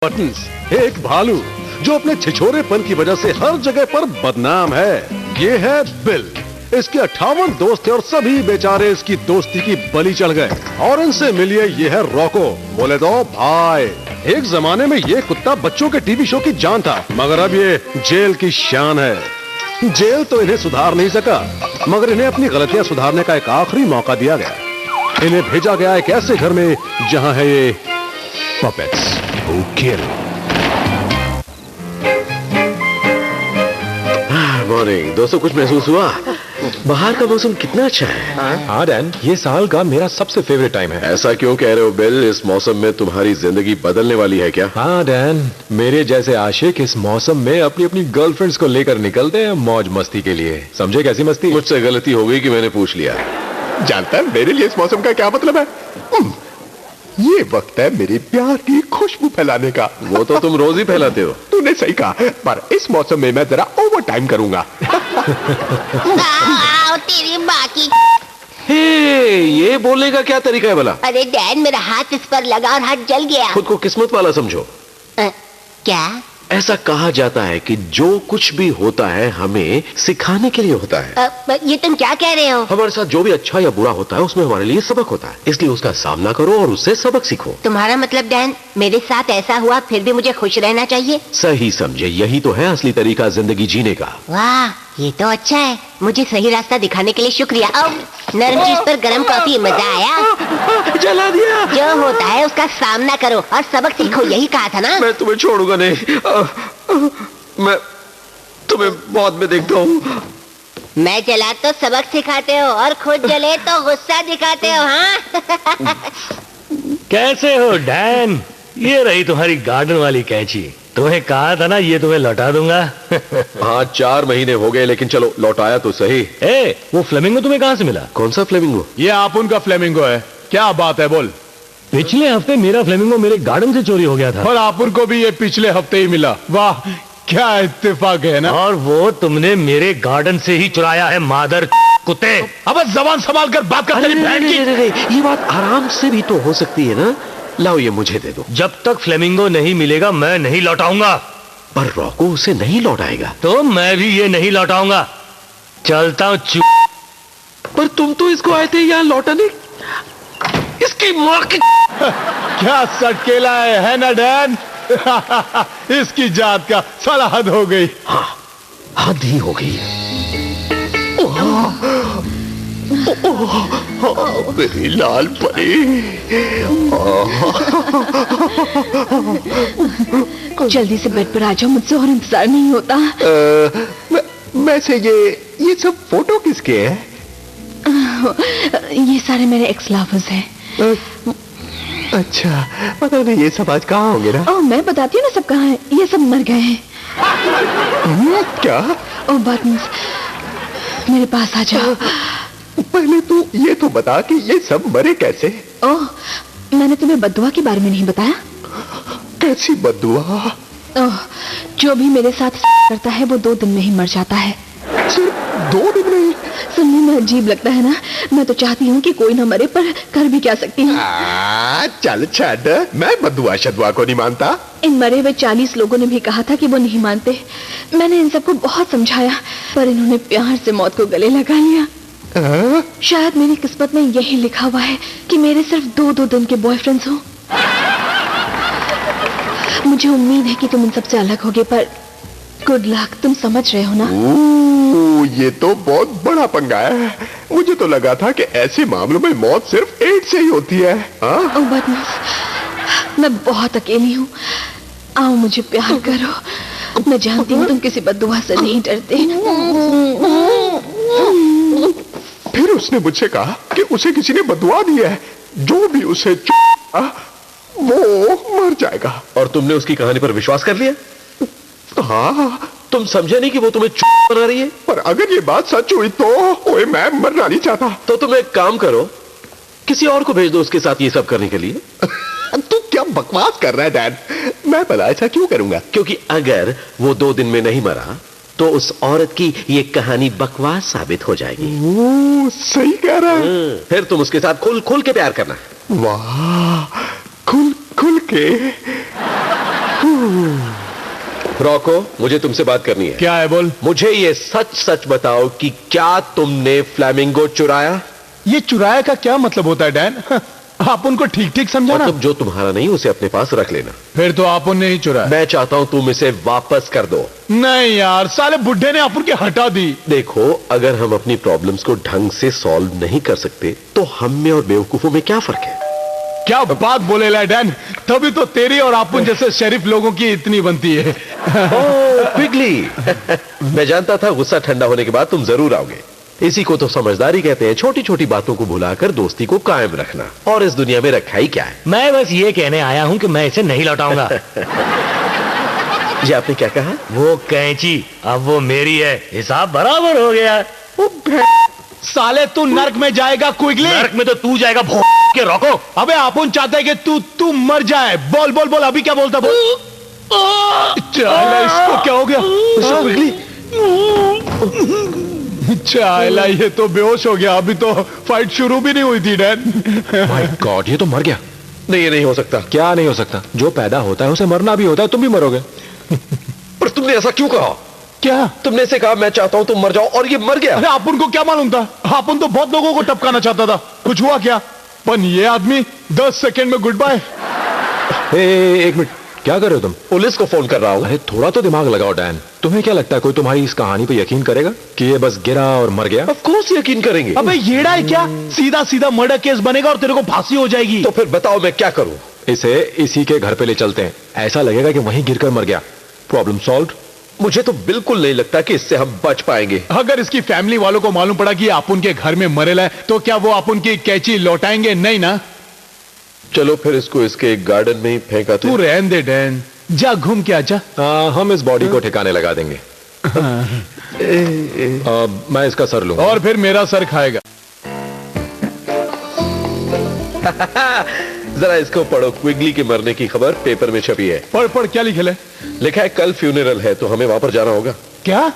Buttons, एक भालू जो अपने छिछोरेपन की वजह से हर जगह पर बदनाम है। ये है बिल। इसके 58 दोस्त थे और सभी बेचारे इसकी दोस्ती की बलि चढ़ गए। और इनसे मिलिए ये है रोको, बोले तो भाई। एक जमाने में ये कुत्ता बच्चों के टीवी शो की जान था, मगर अब ये जेल की शान है। जेल तो इन्हें सुधार नहीं सका, मगर इन्हें अपनी गलतियां सुधारने का एक आखिरी मौका दिया गया। इन्हें भेजा गया एक ऐसे घर में जहां है ये puppets who kill। मॉर्निंग दोस्तों, कुछ महसूस हुआ? बाहर का मौसम कितना अच्छा है। हाँ डैन, ये साल का मेरा सबसे फेवरेट टाइम है। ऐसा क्यों कह रहे हो बिल? इस मौसम में तुम्हारी जिंदगी बदलने वाली है क्या? हाँ डैन, मेरे जैसे आशिक इस मौसम में अपनी अपनी गर्लफ्रेंड्स को लेकर निकलते हैं मौज मस्ती के लिए। समझे कैसी मस्ती? मुझसे गलती हो गई कि मैंने पूछ लिया। जानता है मेरे लिए इस मौसम का क्या मतलब है? ये वक्त है मेरे प्यार की खुशबू फैलाने का। वो तो तुम रोज ही फैलाते हो। तूने सही कहा, पर इस मौसम में मैं जरा ओवर टाइम करूंगा। तेरी बाकी। हे, ये बोलने का क्या तरीका है भला? अरे डैन, मेरा हाथ इस पर लगा और हाथ जल गया। खुद को किस्मत वाला समझो। क्या? ऐसा कहा जाता है कि जो कुछ भी होता है हमें सिखाने के लिए होता है। ये तुम क्या कह रहे हो? हमारे साथ जो भी अच्छा या बुरा होता है उसमें हमारे लिए सबक होता है, इसलिए उसका सामना करो और उससे सबक सीखो। तुम्हारा मतलब डैन, मेरे साथ ऐसा हुआ फिर भी मुझे खुश रहना चाहिए? सही समझे, यही तो है असली तरीका जिंदगी जीने का। वाह, ये तो अच्छा है। मुझे सही रास्ता दिखाने के लिए शुक्रिया। नरम चीज पर गरम कॉफी, मजा आया? जला दिया। जो होता है उसका सामना करो और सबक सीखो, यही कहा था ना? मैं तुम्हें छोड़ूंगा नहीं। मैं तुम्हें बाद में देखता हूँ। मैं जला तो सबक सिखाते हो और खुद जले तो गुस्सा दिखाते हो। हाँ? कैसे हो डैन? ये रही तुम्हारी गार्डन वाली कैंची। तुम्हें कहा था ना ये तुम्हें लौटा दूंगा। हाँ, 4 महीने हो गए, लेकिन चलो लौटाया तो सही। वो फ्लेमिंगो तुम्हें कहाँ से मिला? कौन सा फ्लेमिंगो? ये आप उनका फ्लेमिंगो है। क्या बात है, बोल। पिछले हफ्ते मेरा फ्लेमिंगो मेरे गार्डन से चोरी हो गया था। और आप उनको भी ये पिछले हफ्ते ही मिला। वाह, क्या इत्तेफाक है ना। और वो तुमने मेरे गार्डन से ही चुराया है, मादर कुत्ते। अब जबान संभाल कर बात कर। तेरी बहन की। ये बात आराम से भी तो हो सकती है ना। लाओ, ये मुझे दे दो। जब तक फ्लेमिंगो नहीं मिलेगा मैं नहीं लौटाऊंगा। पर रॉको उसे नहीं लौटाएगा। तो मैं भी ये नहीं लौटाऊंगा। चलता हूँ। पर तुम तो इसको आए थे यहाँ लौटाने। इसकी माँ की। क्या सटकेला है ना डैन? इसकी जात का साला हद हो गई। हाँ, हद ही हो गई। मेरी लाल परी। जल्दी से बेड पर आ जाओ, मुझसे और इंतजार नहीं होता। वैसे ये सब फोटो किसके हैं? ये सारे मेरे एक्स लवर्स हैं। अच्छा, पता नहीं ये सब आज कहाँ होंगे ना? मैं बताती हूँ ना सब कहाँ हैं। ये सब मर गए हैं। क्या? बटन्स, मेरे पास आ जाओ। पहले तू ये तो बता कि ये सब मरे कैसे? मैंने तुम्हें बद्दुआ के बारे में नहीं बताया? कैसी बद्दुआ? जो भी मेरे साथ करता है वो 2 दिन में ही मर जाता है। सिर्फ 2 दिन में? सुनने में अजीब लगता है ना। मैं तो चाहती हूँ कि कोई ना मरे, पर कर भी क्या सकती हूँ। चल छड़, मैं बद्दुआ शद्दुआ को नहीं मानता। इन मरे हुए 40 लोगों ने भी कहा था कि वो नहीं मानते। मैंने इन सबको बहुत समझाया, पर इन्होंने प्यार से मौत को गले लगा लिया। शायद मेरी किस्मत में यही लिखा हुआ है कि मेरे सिर्फ 2 दिन के बॉयफ्रेंड्स हो। मुझे उम्मीद है कि तुम इन सबसे अलग होगे, पर गुड लक। तुम समझ रहे हो ना? ये तो बहुत बड़ा पंगा है। मुझे तो लगा था कि ऐसे मामलों में मौत सिर्फ एड्स से ही होती है। मैं बहुत अकेली हूँ। आओ, मुझे प्यार करो। मैं जानती हूँ तुम किसी बद्दुआ से नहीं डरते। फिर उसने मुझसे कहा कि उसे किसी ने बद्दुआ दी है। जो भी उसे वो मर जाएगा। और तुमने उसकी कहानी पर विश्वास कर लिया? हाँ। तुम समझे नहीं कि वो तुम्हें बना रही है? पर अगर ये बात सच हुई तो ओए, मैं मरना नहीं चाहता। तो तुम एक काम करो, किसी और को भेज दो उसके साथ ये सब करने के लिए। तू क्या बकवास कर रहा है डैड? मैं भला ऐसा क्यों करूंगा? क्योंकि अगर वो 2 दिन में नहीं मरा तो उस औरत की ये कहानी बकवास साबित हो जाएगी। सही कह रहा है। फिर तुम उसके साथ खुल के प्यार करना। वाह, खुल के। रॉको, मुझे तुमसे बात करनी है। क्या है बोल। मुझे ये सच सच बताओ कि क्या तुमने फ्लैमिंगो चुराया? ये चुराया का क्या मतलब होता है डैन? आप उनको ठीक ठीक समझाना। मतलब जो तुम्हारा नहीं उसे अपने पास रख लेना। फिर तो आप उन्हें ही चुराया। मैं चाहता हूं तुम इसे वापस कर दो। नहीं यार, साले बुड्ढे ने अपन के हटा दी। देखो, अगर हम अपनी प्रॉब्लम्स को ढंग से सॉल्व नहीं कर सकते तो हम में और बेवकूफों में क्या फर्क है? क्या बात बोले ला डैन, तभी तो तेरी और आपन जैसे शरीफ लोगों की इतनी बनती है। क्विकली। मैं जानता था गुस्सा ठंडा होने के बाद तुम जरूर आओगे। इसी को तो समझदारी कहते हैं, छोटी छोटी बातों को भुलाकर दोस्ती को कायम रखना। और इस दुनिया में रखा ही क्या है? मैं बस ये कहने आया हूं कि मैं इसे नहीं लौटाऊंगा। ये आपने क्या कहा? वो कैंची अब वो मेरी है, हिसाब बराबर हो गया। साले तू नर्क में जाएगा क्विकली। नर्क में तो तू जाएगा के रॉको। अबे अपन चाहते हैं कि तू मर जाए। बोल बोल बोल, अभी क्या बोलता बोल। चाइला, इसको क्या हो गया? चाइला, ये तो बेहोश हो गया। अभी तो फाइट शुरू भी नहीं हुई थी डैन। माय गॉड, ये तो मर गया। नहीं, ये नहीं हो सकता। क्या नहीं हो सकता? जो पैदा होता है उसे मरना भी होता है। तुम भी मरोगे। पर तुमने ऐसा क्यों कहा? क्या? तुमने इसे कहा मैं चाहता हूं तुम मर जाओ और ये मर गया। अरे अपन को क्या मालूम था? अपन तो बहुत लोगों को टपकाना चाहता था। कुछ हुआ क्या? पर ये आदमी 10 सेकंड में गुड बाय। एक मिनट, क्या कर रहे हो तुम? पुलिस को फोन कर रहा हूं। अरे थोड़ा तो दिमाग लगाओ डैन। तुम्हें क्या लगता है कोई तुम्हारी इस कहानी पे यकीन करेगा कि ये बस गिरा और मर गया? ऑफ कोर्स यकीन करेंगे। अबे येड़ा है क्या? सीधा सीधा मर्डर केस बनेगा और तेरे को फांसी हो जाएगी। तो फिर बताओ मैं क्या करूं? इसे इसी के घर पे ले चलते हैं। ऐसा लगेगा कि वहीं गिरकर मर गया। Problem solved. मुझे तो बिल्कुल नहीं लगता कि इससे हम बच पाएंगे। अगर इसकी फैमिली वालों को मालूम पड़ा कि आप उनके घर में मरेला है तो क्या वो आप उनकी कैची लौटाएंगे? नहीं ना। चलो फिर इसको इसके गार्डन में ही फेंका। तू रहने दे डैन, जा घूम के आजा। हम इस बॉडी को ठिकाने लगा देंगे। मैं इसका सर लूंगा। और फिर मेरा सर खाएगा। जरा इसको पढ़ो। क्विगली के मरने की खबर पेपर में छपी है। पढ़ पढ़, क्या लिखे है? लिखा है कल फ्यूनरल है तो हमें वहां पर जाना होगा। क्या?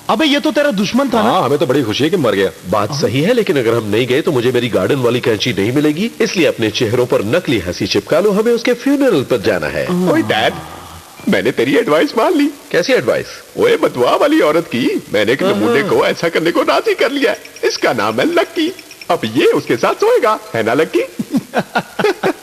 अबे ये तो तेरा दुश्मन था ना। हाँ, हमें तो बड़ी खुशी है कि मर गया। बात सही है, लेकिन अगर हम नहीं गए तो मुझे मेरी गार्डन वाली कैंची नहीं मिलेगी। इसलिए अपने चेहरों पर नकली हंसी चिपका लो। हमें उसके फ्यूनरल पर जाना है। ओए डैड, मैंने तेरी एडवाइस मान ली। कैसी एडवाइस? ओए बदुआ वाली औरत की। मैंने एक नमूने को ऐसा करने को राजी कर लिया। इसका नाम है लक्की। अब ये उसके साथ सोएगा, है ना लक्की?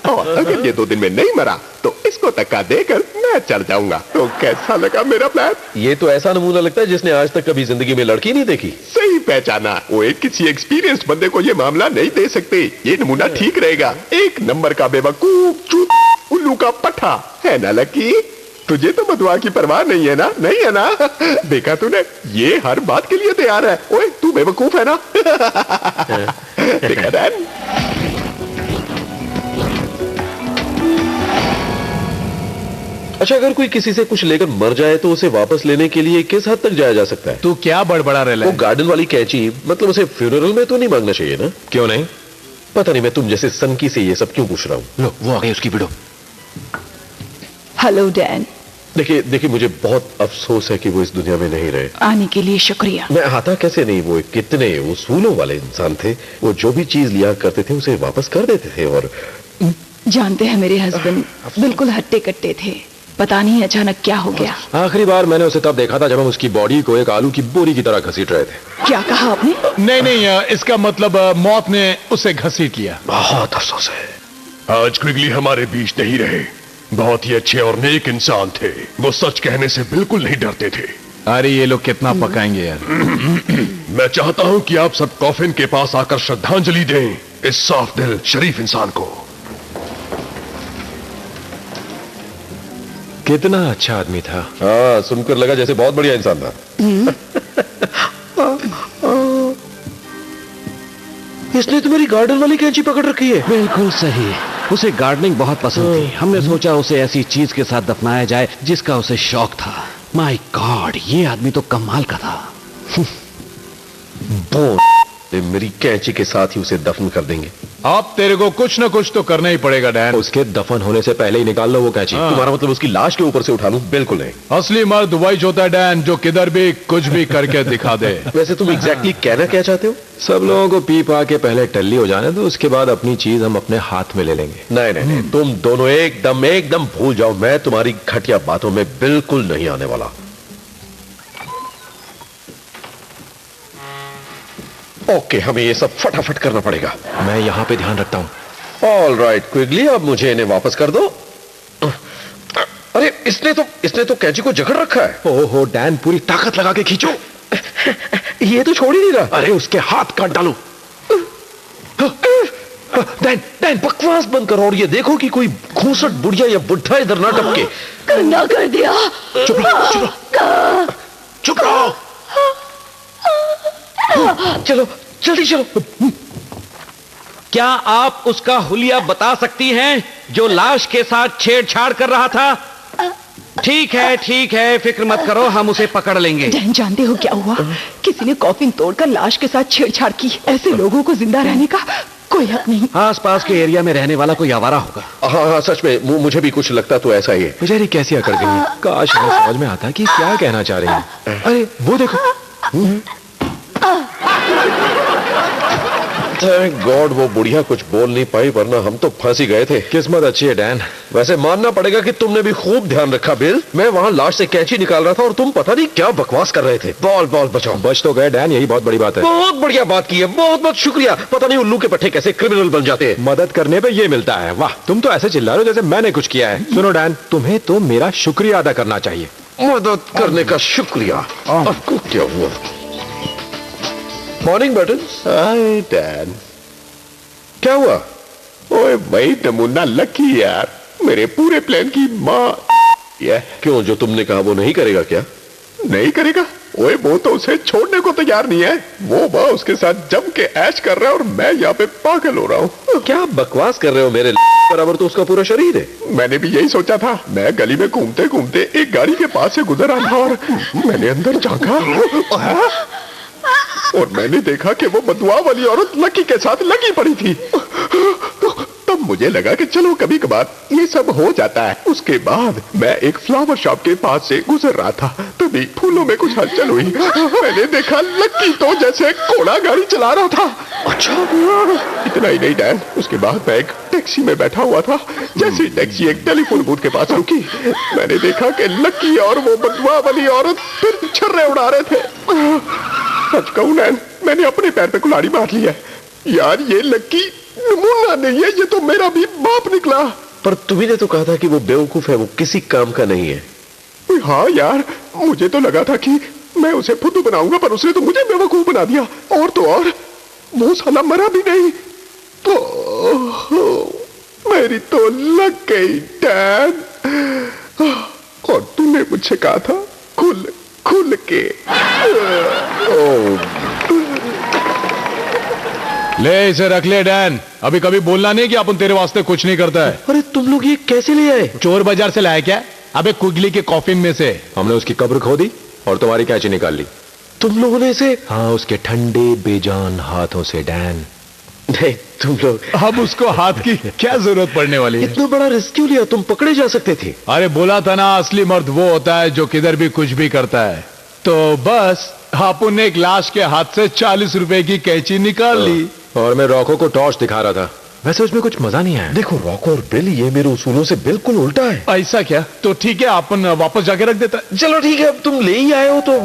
और अगर ये 2 दिन में नहीं मरा तो इसको धक्का देकर मैं चल जाऊंगा। तो कैसा लगा मेरा प्लान? ये तो ऐसा नमूना लगता है जिसने आज तक कभी जिंदगी में लड़की नहीं देखी। सही पहचाना। वो एक किसी एक्सपीरियंस्ड बंदे को ये मामला नहीं दे सकते। ये नमूना ठीक रहेगा। 1 नंबर का बेवकूफ, चूत, उल्लू का पट्टा, है ना लक्की? तुझे तो बदुआ की परवाह नहीं है ना? नहीं है ना? देखा तूने, ये हर बात के लिए तैयार है। ओए तू बेवकूफ है ना? देखा डैन? अच्छा, अगर कोई किसी से कुछ लेकर मर जाए तो उसे वापस लेने के लिए किस हद तक जाया जा सकता है? तू क्या बड़बड़ा रहा वो है? गार्डन वाली कैंची, मतलब उसे फ्यूनरल में तो नहीं मांगना चाहिए ना? क्यों नहीं? पता नहीं, मैं तुम जैसे सनकी से ये सब क्यों पूछ रहा हूं। लो, वो आ गई उसकी वीडियो। Hello Dan. देखिए मुझे बहुत अफसोस है कि वो इस दुनिया में नहीं रहे। आने के लिए शुक्रिया। मैं आता कैसे नहीं, वो कितने उसूलों वाले इंसान थे। वो जो भी चीज लिया करते थे उसे वापस कर देते थे। और जानते हैं मेरे हस्बैंड बिल्कुल हट्टे कट्टे थे। पता नहीं अचानक क्या हो गया। आखिरी बार मैंने उसे तब देखा था जब हम उसकी बॉडी को एक आलू की बोरी की तरह घसीट रहे थे। क्या कहा आपने? नहीं, इसका मतलब मौत ने उसे घसीट लिया। बहुत अफसोस है। आज क्विगली हमारे बीच नहीं रहे। बहुत ही अच्छे और नेक इंसान थे। वो सच कहने से बिल्कुल नहीं डरते थे। अरे ये लोग कितना पकाएंगे यार। मैं चाहता हूं कि आप सब कॉफिन के पास आकर श्रद्धांजलि दें इस साफ दिल शरीफ इंसान को। कितना अच्छा आदमी था। हाँ, सुनकर लगा जैसे बहुत बढ़िया इंसान था। इसने तो मेरी गार्डन वाली कैंची पकड़ रखी है। बिल्कुल सही। उसे गार्डनिंग बहुत पसंद थी। हमने सोचा उसे ऐसी चीज के साथ दफनाया जाए जिसका उसे शौक था। माय गॉड, ये आदमी तो कमाल का था। मेरी कैंची के साथ ही उसे दफन कर देंगे। अब तेरे को कुछ ना कुछ तो करना ही पड़ेगा डैन। उसके दफन होने से पहले ही निकाल लो वो कैंची। तुम्हारा मतलब उसकी लाश के ऊपर से उठा लूं? बिल्कुल नहीं। असली मर्द वही होता है डैन, जो किधर भी कुछ भी करके दिखा दे। वैसे तुम एग्जैक्टली कहना क्या चाहते हो? सब लोगों को पी पा के पहले टल्ली हो जाने दो, उसके बाद अपनी चीज हम अपने हाथ में ले लेंगे। नहीं नहीं नहीं, तुम दोनों एकदम भूल जाओ। मैं तुम्हारी घटिया बातों में बिल्कुल नहीं आने वाला। ओके, हमें ये सब फटाफट करना पड़ेगा। मैं यहाँ पे ध्यान रखता हूँ। ऑल राइट क्विकली, अब मुझे इन्हें वापस कर दो। अरे इसने तो कैंची को जकड़ रखा है। ओहो डैन, पूरी ताकत लगा के खींचो। ये तो छोड़ ही नहीं रहा। अरे उसके हाथ काट डालो। डैन बकवास बंद करो और ये देखो कि कोई घूसट बुढ़िया या बुढ़ा इधर ना टपके। गंदा कर दिया। चुप रहो। चलो जल्दी चलो। क्या आप उसका हुलिया बता सकती हैं जो लाश के साथ छेड़छाड़ कर रहा था? ठीक है, फिक्र मत करो, हम उसे पकड़ लेंगे। डैन, जानते हो क्या हुआ? किसी ने कॉफिन तोड़कर लाश के साथ छेड़छाड़ की। ऐसे लोगों को जिंदा रहने का कोई हक नहीं। आसपास के एरिया में रहने वाला कोई आवारा होगा। हाँ, सच में मुझे भी कुछ लगता तो ऐसा ही है। बेचारी कैसी अकड़ गई है। काश हमें समझ में आता कि क्या कहना चाह रही है। अरे वो देखो। थैंक गॉड वो बुढ़िया कुछ बोल नहीं पाई, वरना हम तो फंस ही गए थे। किस्मत अच्छी है डैन। वैसे मानना पड़ेगा कि तुमने भी खूब ध्यान रखा बिल। मैं वहां लाश से कैंची निकाल रहा था और तुम पता नहीं क्या बकवास कर रहे थे। बॉल बचाओ। बच तो गए डैन, यही बहुत बड़ी बात है। बहुत बढ़िया बात की है, बहुत शुक्रिया। पता नहीं उल्लू के पट्टे कैसे क्रिमिनल बन जाते हैं। मदद करने पे ये मिलता है। वाह, तुम तो ऐसे चिल्ला रहे हो जैसे मैंने कुछ किया है। सुनो डैन, तुम्हें तो मेरा शुक्रिया अदा करना चाहिए। मदद करने का शुक्रिया। आपको क्या हुआ? Morning button. Hi Dan. क्या हुआ? ओए भाई नमूना लकी यार, मेरे पूरे प्लान की माँ। क्यों, जो तुमने कहा वो नहीं करेगा क्या? नहीं करेगा? ओए वो तो उसे छोड़ने को तैयार नहीं है। वो उसके साथ जम के ऐश कर रहा है और मैं यहाँ पे पागल हो रहा हूँ। क्या बकवास कर रहे हो? मेरे बराबर तो उसका पूरा शरीर है। मैंने भी यही सोचा था। मैं गली में घूमते घूमते एक गाड़ी के पास से गुजर रहा था और मैंने अंदर झांका और मैंने देखा कि वो बदुआ वाली औरत लकी के साथ लगी पड़ी थी। तब मुझे लगा कि चलो कभी कभार ये सब हो जाता है। उसके बाद मैं एक फ्लावर शॉप के पास से गुजर रहा था, तभी फूलों में कुछ हलचल हुई। मैंने देखा लकी तो जैसे घोड़ा गाड़ी चला रहा था। अच्छा, इतना ही नहीं डैन, उसके बाद मैं एक टैक्सी में बैठा हुआ था। जैसे ही टैक्सी एक टेलीफोन बूथ के पास रुकी, मैंने देखा कि लकी और वो बदुआ वाली औरत फिर छर्रे उड़ा रहे थे। सच कहूं नैन, मैंने अपने पैर पे कुल्हाड़ी मार ली है। यार ये लकी नमूना नहीं है, ये तो मेरा भी बाप निकला। पर तुम्ही ने तो कहा था कि वो बेवकूफ है, वो किसी काम का नहीं है। हाँ यार, मुझे तो लगा था कि मैं उसे फुद्दू बनाऊंगा, पर उसने तो मुझे बेवकूफ बना दिया। और तो और वो साला मरा भी नहीं। तो मेरी तो लग गई डैन। और तूने मुझसे कहा था खुल के। ले इसे रख ले डैन। अभी कभी बोलना नहीं कि अपन तेरे वास्ते कुछ नहीं करता है। अरे तुम लोग ये कैसे ले आए? चोर बाजार से लाया क्या? अबे कुगली के कॉफिन में से। हमने उसकी कब्र खोदी और तुम्हारी कैंची निकाल ली। तुम लोगों ने इसे? हाँ, उसके ठंडे बेजान हाथों से डैन। नहीं, तुम लोग। अब उसको हाथ की क्या जरूरत पड़ने वाली है? इतना बड़ा रिस्क क्यों लिया? तुम पकड़े जा सकते थे। अरे बोला था ना, असली मर्द वो होता है जो किधर भी कुछ भी करता है। तो बस हापुन ने एक लाश के हाथ से 40 रुपए की कैंची निकाल ली। और मैं रॉको को टॉर्च दिखा रहा था। वैसे उसमें कुछ मजा नहीं आया। देखो रॉको और बिल, ये मेरे उसूलों से बिल्कुल उल्टा है। ऐसा क्या? तो ठीक है, अपन वापस जाके रख देता। चलो ठीक है, अब तुम ले ही आए हो तो।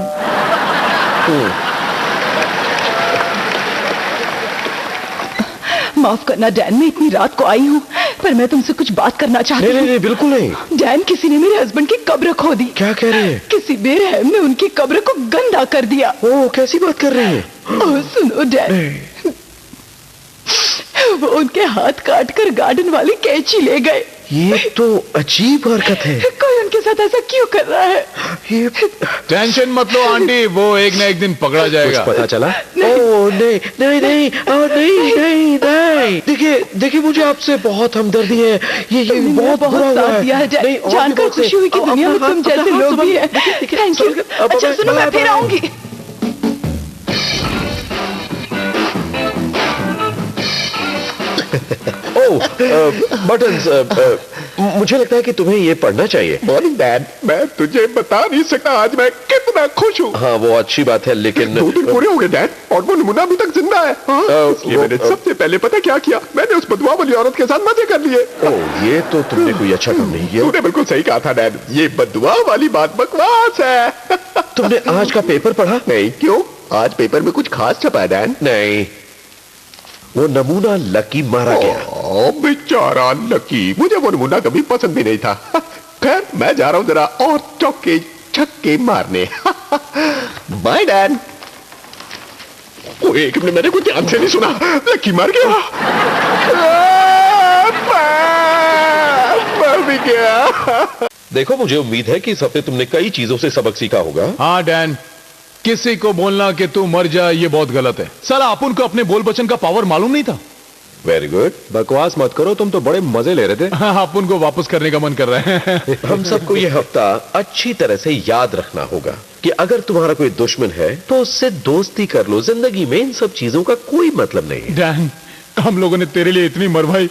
माफ करना डैन, मैं इतनी रात को आई हूँ, पर मैं तुमसे कुछ बात करना चाहती हूँ। नहीं, बिल्कुल नहीं। डैन, किसी ने मेरे हस्बैंड की कब्र खो दी। क्या कह रहे हैं? किसी बेरहम ने उनकी कब्र को गंदा कर दिया। ओह, कैसी बात कर रही है? सुनो डैन, वो उनके हाथ काट कर गार्डन वाली कैंची ले गए। ये तो अजीब हरकत है। कोई उनके साथ ऐसा क्यों कर रहा है? टेंशन मत लो आंटी, वो एक ना एक दिन पकड़ा जाएगा। पता चला? ओह नहीं। देखिए मुझे आपसे बहुत हमदर्दी है। ये बहुत साथ दिया है। जानकर खुशी हुई कि दुनिया में तुम जैसे लोग भी हैं। Thank you. अच्छा सुनो, मैं फिर आऊंगी। ओह, बटन्स, मुझे लगता है कि तुम्हें ये पढ़ना चाहिए। मॉर्निंग डैड, मैं तुझे बता नहीं सकता आज मैं कितना खुश हूँ। हाँ, वो अच्छी बात है, लेकिन 2 दिन पूरे हो गए डैड, और वो नमूना अभी तक जिंदा है। इसलिए मैंने सबसे पहले पता क्या किया, मैंने उस बदुआ वाली औरत के साथ मजे कर लिए। ओह, ये तो तुमने कोई अच्छा काम नहीं किया। तूने बिल्कुल सही कहा था डैड, ये बदुआ वाली बात बकवास है। तुमने आज का पेपर पढ़ा? नहीं, क्यों? आज पेपर में कुछ खास छपा है डैड? नहीं, वो नमूना लकी मारा गया। बेचारा लकी, मुझे वो नमूना कभी पसंद भी नहीं था। खैर, मैं जा रहा हूं जरा और चौके छक्के मारने। Bye dad. एक मिनट, मैंने कुछ ध्यान से नहीं सुना, लकी मर गया। मर भी गया। देखो, मुझे उम्मीद है कि इस हफ्ते तुमने कई चीजों से सबक सीखा होगा। हाँ डैन, किसी को बोलना कि तू मर जा ये बहुत गलत है। साला अपन को अपने बोल बचन का पावर मालूम नहीं था। Very good. बकवास मत करो, तुम तो बड़े मजे ले रहे थे। हाँ, अपन को वापस करने का मन कर रहा है। हम सबको ये हफ्ता अच्छी तरह से याद रखना होगा कि अगर तुम्हारा कोई दुश्मन है तो उससे दोस्ती कर लो। जिंदगी में इन सब चीजों का कोई मतलब नहीं है। डैन, हम लोगों ने तेरे लिए इतनी मर भाई,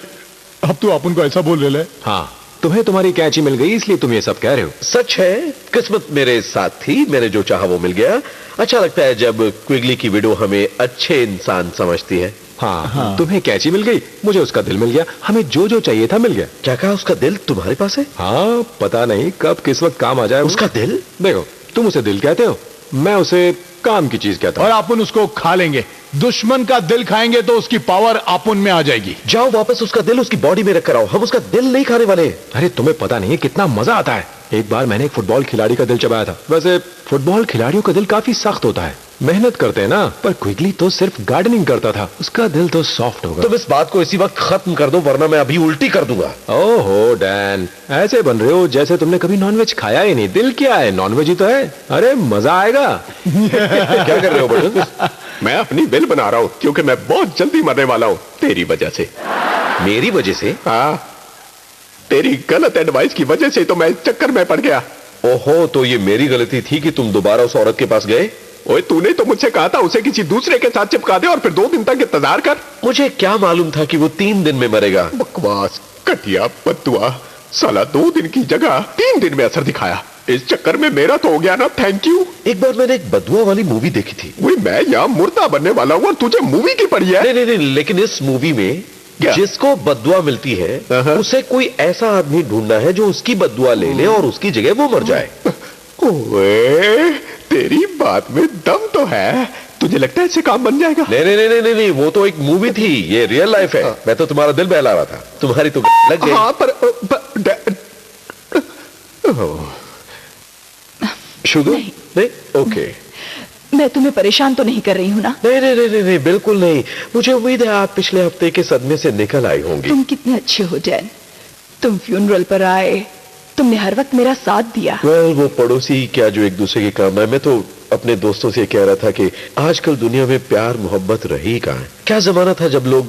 अब तू अपन को ऐसा बोल ले। हाँ, तुम्हें तुम्हारी कैंची मिल गई इसलिए तुम ये सब कह रहे हो। सच है, किस्मत मेरे साथ थी, मैंने जो चाहा वो मिल गया। अच्छा लगता है जब क्विगली की विडो हमें अच्छे इंसान समझती है। हाँ, तुम्हें कैंची मिल गई, मुझे उसका दिल मिल गया। हमें जो जो चाहिए था मिल गया। क्या कहा? उसका दिल तुम्हारे पास है? हाँ, पता नहीं कब किस वक्त काम आ जाए। उसका दिल? देखो, तुम उसे दिल कहते हो, मैं उसे काम की चीज कहता हूँ। और अपन उसको खा लेंगे। दुश्मन का दिल खाएंगे तो उसकी पावर अपन में आ जाएगी। जाओ वापस उसका दिल उसकी बॉडी में रख कर आओ। हम उसका दिल नहीं खाने वाले। अरे तुम्हें पता नहीं है कितना मजा आता है। एक बार मैंने एक फुटबॉल खिलाड़ी का दिल चबाया था। वैसे फुटबॉल खिलाड़ियों का दिल काफी सख्त होता है, मेहनत करते हैं ना, पर क्विगली तो सिर्फ गार्डनिंग करता था, उसका दिल तो सॉफ्ट होगा। तुम इस बात को इसी वक्त खत्म कर दो वरना मैं अभी उल्टी कर दूंगा। ओहो डैन, ऐसे बन रहे हो जैसे तुमने कभी नॉनवेज खाया ही नहीं। दिल क्या है, नॉनवेज ही तो है। अरे मजा आएगा। क्या कर रहे हो बटन? मैं अपनी बिल बना रहा हूं क्योंकि मैं बहुत जल्दी मरने वाला हूं तेरी वजह से। मेरी वजह से? हाँ, तेरी गलत एडवाइस की वजह से तो मैं इस चक्कर में पड़ गया। ओहो, तो ये मेरी गलती थी कि तुम दोबारा उस औरत के पास गए? ओए, तूने तो मुझसे कहा था उसे किसी दूसरे के साथ चिपका दे और फिर 2 दिन तक इंतजार कर। मुझे क्या मालूम था कि वो 3 दिन में मरेगा। बकवास, घटिया बद्दुआ। साला 2 दिन की जगह 3 दिन में असर दिखाया। इस चक्कर में मेरा तो हो गया ना, थैंक यू। एक बार मैंने एक बदुआ वाली मूवी देखी थी। वही मैं यहाँ मुर्दा बनने वाला हूँ और तुझे मूवी की पड़ी है। नहीं, लेकिन इस मूवी में जिसको बद्दुआ मिलती है उसे कोई ऐसा आदमी ढूंढना है जो उसकी बद्दुआ ले ले और उसकी जगह वो मर जाए। ओए, तेरी बात में दम तो है। तुझे लगता है इससे काम बन जाएगा? नहीं, वो तो एक मूवी थी, ये रियल लाइफ है। मैं तो तुम्हारा दिल बहला रहा था, तुम्हारी तो लग गई। हाँ, पर शुगर नहीं? ओके। मैं तुम्हें परेशान तो नहीं कर रही हूँ ना? नहीं, बिल्कुल नहीं। मुझे उम्मीद है आप पिछले हफ्ते के सदमे से निकल आई होंगी। तुम कितने अच्छे हो डैन। तुम फ्यूनरल पर आए, तुमने हर वक्त मेरा साथ दिया। वो पड़ोसी क्या जो एक दूसरे के काम है। मैं तो अपने दोस्तों से कह रहा था कि आजकल दुनिया में प्यार मोहब्बत रही कहाँ है। क्या जमाना था जब लोग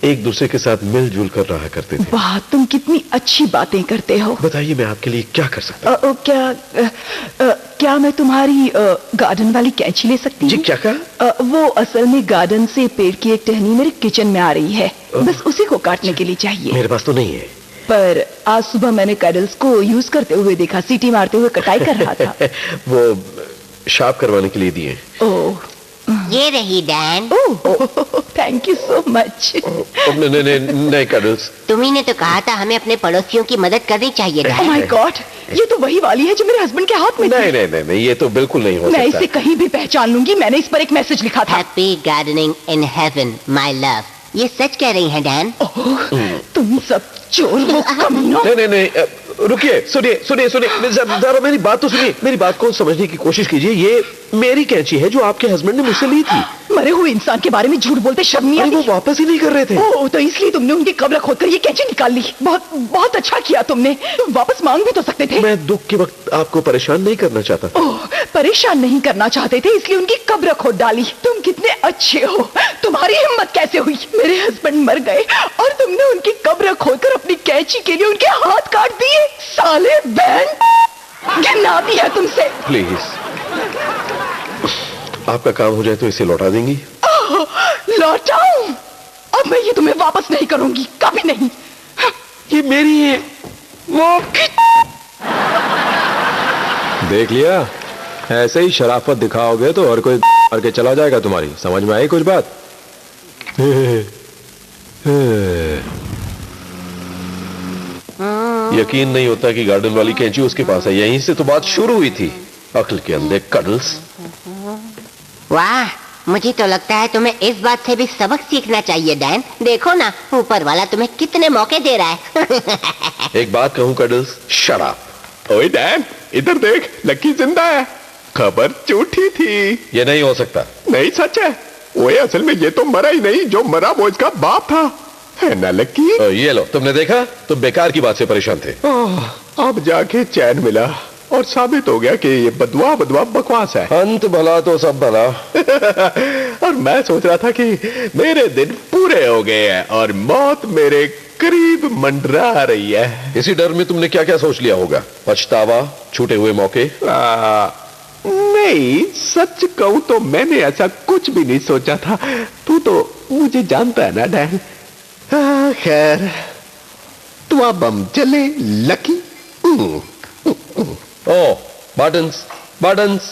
एक दूसरे के साथ मिलजुल कर रहा करते थे। वाह, तुम कितनी अच्छी बातें करते हो। बताइए, मैं आपके लिए क्या कर सकता हूँ? क्या मैं तुम्हारी गार्डन वाली कैंची ले सकती हूँ? जी, क्या कहा? वो असल में गार्डन से पेड़ की एक टहनी मेरे किचन में आ रही है, बस उसी को काटने के लिए चाहिए। मेरे पास तो नहीं है। पर आज सुबह मैंने कैडल्स को यूज करते हुए देखा, सीटी मारते हुए कटाई कर रहा था। वो शार्प करवाने के लिए दिए। ओह, ये रही Dan. Thank you so much. नहीं कैडल्स, तुम्ही ने तो कहा था हमें अपने पड़ोसियों की मदद करनी चाहिए ओह माय गॉड, ये तो वही वाली है जो मेरे हस्बैंड के हाथ में थी। नहीं, ये तो बिल्कुल नहीं हो सकता। मैं इसे कहीं भी पहचान लूंगी। मैंने इस पर एक मैसेज लिखा था। Happy gardening in heaven my love. ये सच कह रही हैं डैन? तुम सब चोर हो कमीनों। नहीं, रुकिए, सुनिए, जरा मेरी बात तो सुनिए। मेरी बात को समझने की कोशिश कीजिए। ये मेरी कैंची है जो आपके हस्बैंड ने मुझसे ली थी। मरे हुए इंसान के बारे में झूठ बोलते शर्म नहीं आती? वो वापस ही नहीं कर रहे थे। ओह, तो इसलिए तुमने उनकी कब्र खोदकर ये कैंची निकाल ली। बहुत अच्छा किया तुमने। तुम वापस मांग भी तो सकते थे। मैं दुख के वक्त आपको परेशान नहीं करना चाहता। ओह, परेशान नहीं करना चाहते थे इसलिए उनकी कब्र खोद डाली। तुम कितने अच्छे हो। तुम्हारी हिम्मत कैसे हुई? मेरे हस्बैंड मर गए और तुमने उनकी कब्र खोदकर अपनी कैंची के लिए उनके हाथ काट दिए। साले बहन, घिन आती है तुमसे। प्लीज, आपका काम हो जाए तो इसे लौटा देंगी? लौटाऊं? अब मैं ये तुम्हें वापस नहीं करूंगी, कभी नहीं। ये मेरी है। वो देख लिया, ऐसे ही शराफत दिखाओगे तो हर कोई करके चला जाएगा तुम्हारी। समझ में आई कुछ बात? यकीन नहीं होता कि गार्डन वाली कैंची उसके पास है। यहीं से तो बात शुरू हुई थी। अक्ल के अंधे कडल्स। वाह, मुझे तो लगता है तुम्हें इस बात से भी सबक सीखना चाहिए डैन। देखो ना, ऊपर वाला तुम्हें कितने मौके दे रहा है। एक बात कहूं कडल्स, शट अप। ओए डैन, इधर देख, लकी जिंदा है। खबर झूठी थी। ये नहीं हो सकता। नहीं, सच है। ओए असल में ये तो मरा ही नहीं, जो मरा वो इसका बाप था, है ना लकी? ये लो, तुमने देखा? तुम बेकार की बात से परेशान थे। अब जाके चैन मिला और साबित हो गया कि ये बदवा बकवास है। अंत भला तो सब भला। और मैं सोच रहा था कि मेरे दिन पूरे हो गए हैं और मौत मेरे करीब मंडरा रही है। इसी डर में तुमने क्या क्या सोच लिया होगा? पछतावा, छूटे हुए मौके? नहीं, सच कहूं तो मैंने ऐसा कुछ भी नहीं सोचा था। तू तो मुझे जानता है ना डैन। खैर, तो अब हम चले लकी। ओ बटन्स, बटन्स,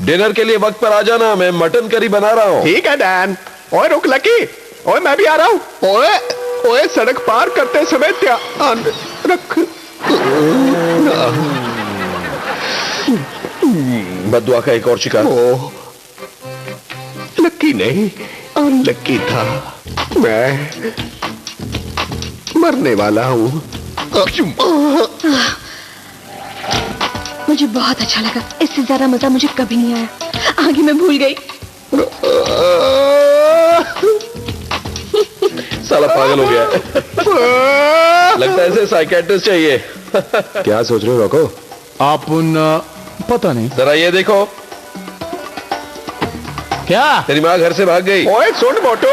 डिनर के लिए वक्त पर आ जाना। मैं मटन करी बना रहा हूं। ठीक है डैन। ओए रुक लकी, ओए मैं भी आ रहा हूं। ओए ओए, सड़क पार करते समय ध्यान रख। बद्दुआ का एक और शिकार। लकी नहीं, अनलकी था। मैं मरने वाला हूं। मुझे बहुत अच्छा लगा। इससे ज्यादा मजा मुझे कभी नहीं आया। आगे मैं भूल गई। साला पागल हो गया। लगता है इसे साइकियाट्रिस्ट चाहिए। क्या सोच रहे हो रॉको? आप उन पता नहीं। जरा ये देखो। क्या? तेरी माँ घर से भाग गई। ओए सुन मोटो,